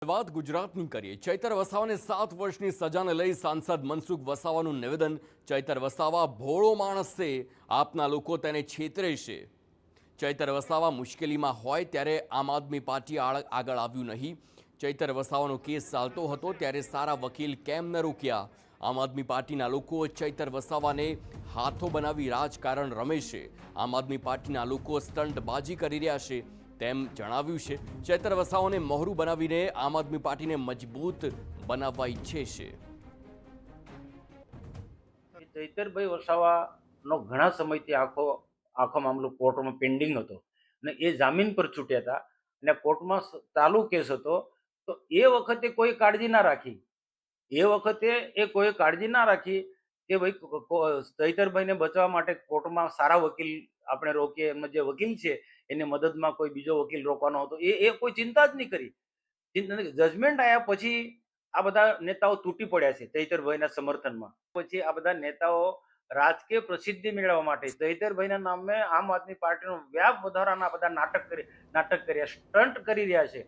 વાત ગુજરાતની કરીએ। ચૈતર વસાવાને 7 વર્ષની સજાને લઈ સાંસદ મનસુખ વસાવાનું નિવેદન। ચૈતર વસાવા ભોળો માણસ છે, આપના લોકો તેને છેતરે છે। ચૈતર વસાવા મુશ્કેલીમાં હોય ત્યારે આમ આદમી પાર્ટી આગળ આવ્યું નહીં। ચૈતર વસાવાનો કેસ ચાલતો હતો ત્યારે સારા વકીલ કેમ ન રોક્યા? આમ આદમી પાર્ટીના લોકો ચૈતર વસાવાને હાથો બનાવી રાજકારણ રમે છે। આમ આદમી પાર્ટીના લોકો સ્ટંટબાજી કરી રહ્યા છે તેમ જણાવ્યું છે। ચૈતર વસાવાને મહોરું બનાવીને આમ આદમી પાર્ટીને મજબૂત બનાવવા ઈચ્છે છે। ચૈતરભાઈ વસાવાનો ઘણા સમયથી આખો મામલો કોર્ટમાં પેન્ડિંગ હતો અને એ જામીન પર છૂટ્યા હતા અને કોર્ટમાં ચાલુ કેસ હતો। તો એ વખતે કોઈ કાળજી ના રાખી કે ભાઈ ચૈતરભાઈને બચાવવા માટે કોર્ટમાં સારા વકીલ આપણે રોકીએ, એમનો જે વકીલ છે એને મદદમાં કોઈ બીજો વકીલ રોકવાનો હતો, એ કોઈ ચિંતા જ નહીં કરી। જજમેન્ટ આવ્યા પછી આ બધા નેતાઓ તૂટી પડ્યા છે ચૈતરભાઈના સમર્થનમાં। પછી આ બધા નેતાઓ રાજકીય પ્રસિદ્ધિ મેળવવા માટે ચૈતરભાઈના નામે આમ આદમી પાર્ટીનો વ્યાપ વધારાના બધા નાટક કર્યા, સ્ટન્ટ કરી રહ્યા છે।